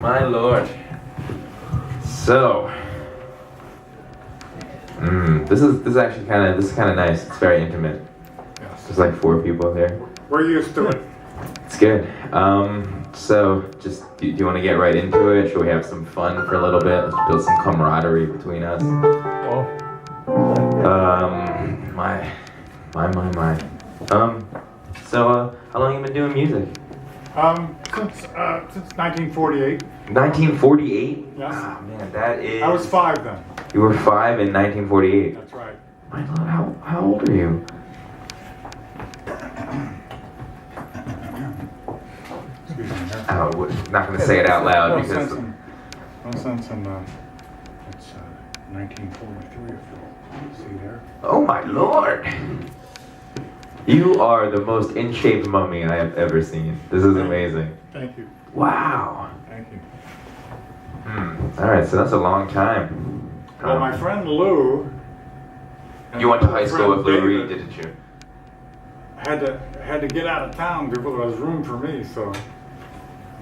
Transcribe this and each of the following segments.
My lord. So, this is actually kind of nice. It's very intimate. Yes. There's like 4 people here. We're used to it. It's good. So just do you want to get right into it? Should we have some fun for a little bit? Let's build some camaraderie between us. My. So how long have you been doing music? Since 1948. 1948? Yes. Ah, man, that is. I was 5 then. You were 5 in 1948. That's right. My lord, how old are you? Excuse me. Oh, we're not going to say it out loud No because. sense in it's 1943. See there? Oh my lord! You are the most in shape mummy I have ever seen. This is amazing. Thank you. Wow. Thank you. Alright, so that's a long time. Well, my friend Lou. and You went to my high school with friend Lou Reed, David didn't you? Had to get out of town before there was room for me, so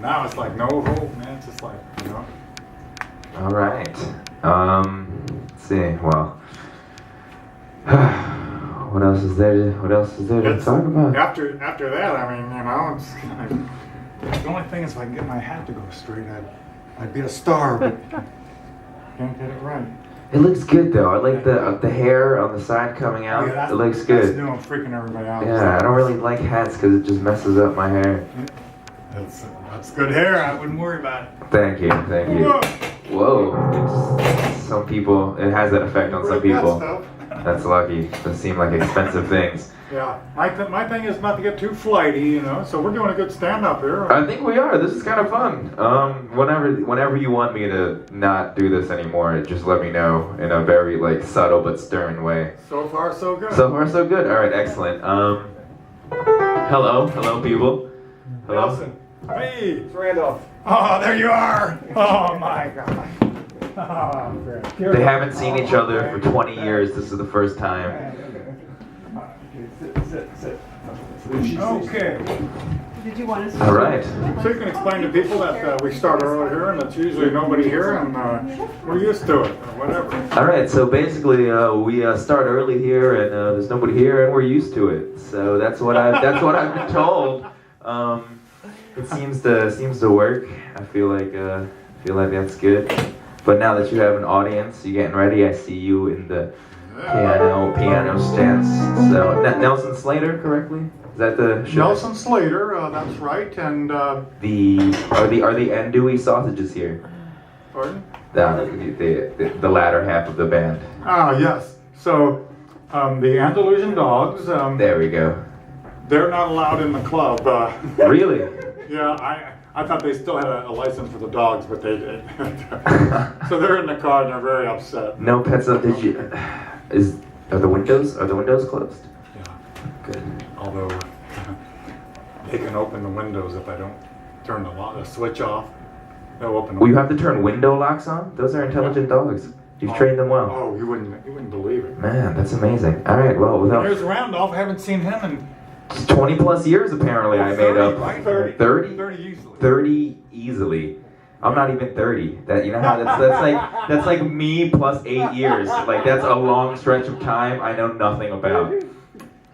now it's like no hope, man. It's just like, you know. Alright. Let's see, well. What else is there to talk about? After that, I mean, you know, it's kind of, the only thing is if I can get my hat to go straight, I'd be a star, but can't get it right. It looks good though. I like the hair on the side coming out. Yeah, it looks That's good. new. I'm freaking everybody out. Yeah, I don't really like hats because it just messes up my hair. That's good hair. I wouldn't worry about it. Thank you. Whoa. It's some people. It has that effect on some people. That's lucky. They seem like expensive things. Yeah, my thing is not to get too flighty, you know. So we're doing a good stand-up here. I think we are. This is kind of fun. Whenever you want me to not do this anymore, just let me know in a very like subtle but stern way. So far, so good. So far, so good. All right, excellent. Hello, people. Hello. Nelson. Hey, It's Randolph. oh, there you are. Oh my God. Oh, great. They haven't seen each other for 20 years. This is the first time. Sit. Okay. Did you want us to? All right. So you can explain to people that we start early here, and it's usually nobody here, and we're used to it, or whatever. All right. So basically, we start early here, and there's nobody here, and we're used to it. So that's what I've been told. It seems to work. I feel like that's good. But now that you have an audience, you're getting ready. I see you in the piano stance. So Nelson Slater, correctly? Is that the show? Nelson Slater, that's right, and Are the andouille sausages here? pardon? The latter half of the band. Ah, yes. So the Andalusian dogs, There we go. they're not allowed in the club. Really? Yeah, I thought they still had a license for the dogs, but they did. So they're in the car and they're very upset. No pets up. Are the windows closed? Yeah. Good. Although they can open the windows if I don't turn the switch off. They'll open. Well, you have to turn window locks on. Those are intelligent dogs. You've trained them well. Oh, you wouldn't believe it. Man, that's amazing. All right. Well, Here's without Randolph. I haven't seen him in 20 plus years, apparently, I made up. right? 30? 30 easily. 30 easily. I'm not even 30. That you know how that's like me plus 8 years. Like that's a long stretch of time I know nothing about.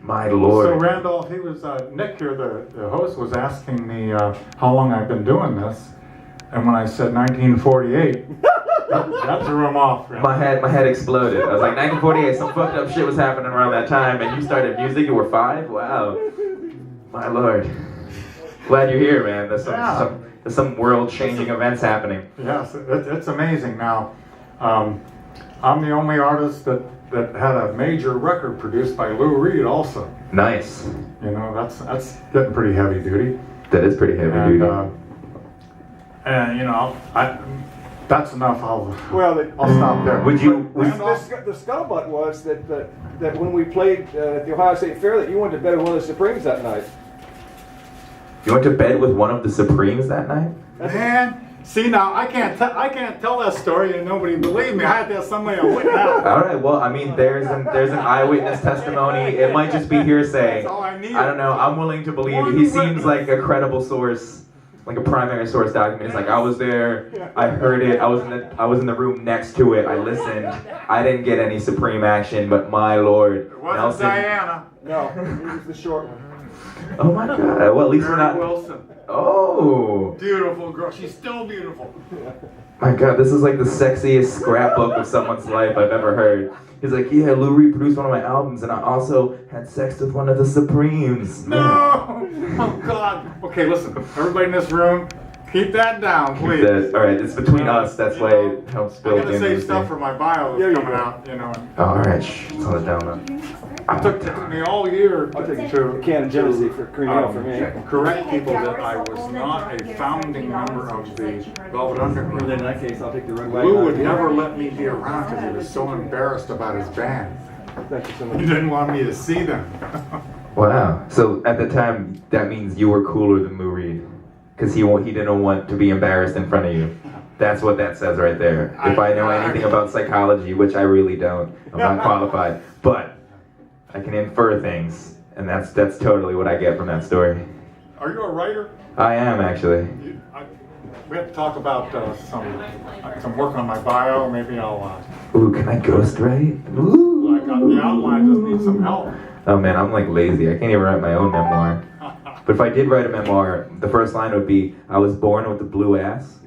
My lord. So Randolph, he was Nick here, the host, was asking me how long I've been doing this, and when I said 1948, that threw him off. My head exploded. I was like 1948. Some fucked up shit was happening around that time, and you started music. You were 5. Wow. My lord. Glad you're here, man. There's some world-changing events happening. Yes, it's amazing. Now, I'm the only artist that had a major record produced by Lou Reed also. Nice. You know, that's getting pretty heavy duty. That is pretty heavy duty. And you know, that's enough. I'll stop there. Would you? The scuttlebutt was that when we played at the Ohio State Fair, that you went to bed with one of the Supremes that night. You went to bed with one of the Supremes that night? Man, see now, I can't tell that story and nobody believe me. I had to have somebody to witness out. All right. Well, I mean, there's an eyewitness testimony. It might just be hearsay. That's all I need. I don't know. I'm willing to believe he seems like a credible source. like a primary source document. It's like I was there, I heard it, I was in the room next to it, I listened. I didn't get any Supreme action, but my lord, It wasn't Nelson. Diana. No, it was the short one. Oh my God! Well, at least we're Mary not. Wilson. Oh Beautiful girl. She's still beautiful. my God! This is like the sexiest scrapbook of someone's life I've ever heard. He's like, yeah, Lou Reed produced one of my albums, and I also had sex with one of the Supremes. No! Oh God. Okay, listen. Everybody in this room, keep that down, please. All right, it's between us. That's why it helps I build gotta in. save stuff for my bio Yeah, that's you coming go. out, you know. Oh, all right, shh. Let's hold it down now. It took me all year I'll take a to can of Genesee for cream ale for me. correct people that I was not a founding member of the Velvet Underground. In that case, I'll take the red Lou would never let me be around because he was so embarrassed about his band. Thank you so He much. didn't want me to see them. Wow. So at the time, that means you were cooler than Lou Reed, because he didn't want to be embarrassed in front of you. That's what that says right there. If I know anything about psychology, which I really don't, I'm not qualified, but I can infer things, and that's totally what I get from that story. Are you a writer? I am actually. We have to talk about some work on my bio. Maybe I'll. Ooh, can I ghostwrite? Ooh. I got the outline. Just need some help. Oh man, I'm like lazy. I can't even write my own memoir. But if I did write a memoir, the first line would be, I was born with a blue ass.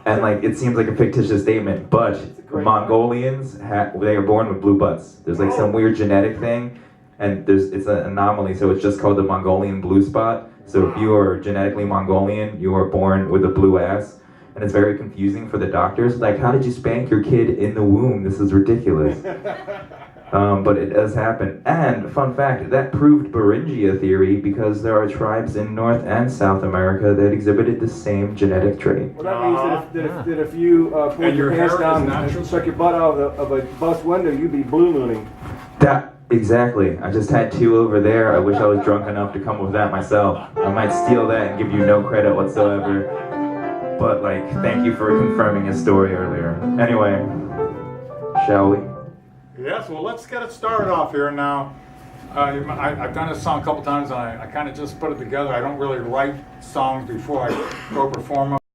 And like, it seems like a fictitious statement, but Mongolians, they are born with blue butts. There's like some weird genetic thing, and it's an anomaly, so it's just called the Mongolian blue spot. So if you are genetically Mongolian, you are born with a blue ass. And it's very confusing for the doctors. Like, how did you spank your kid in the womb? This is ridiculous. But it does happen. And fun fact, that proved Beringia theory because there are tribes in North and South America that exhibited the same genetic trait. Well, that means that if you pulled And your your pants hair down is natural? and stuck your butt out of a bus window, you'd be blue mooning. Exactly. I just had two over there. I wish I was drunk enough to come with that myself. I might steal that and give you no credit whatsoever. But like, thank you for confirming his story earlier. Anyway, shall we? Yes, well, let's get it started off here now. I've done this song a couple times, and I kind of just put it together. I don't really write songs before I go perform them.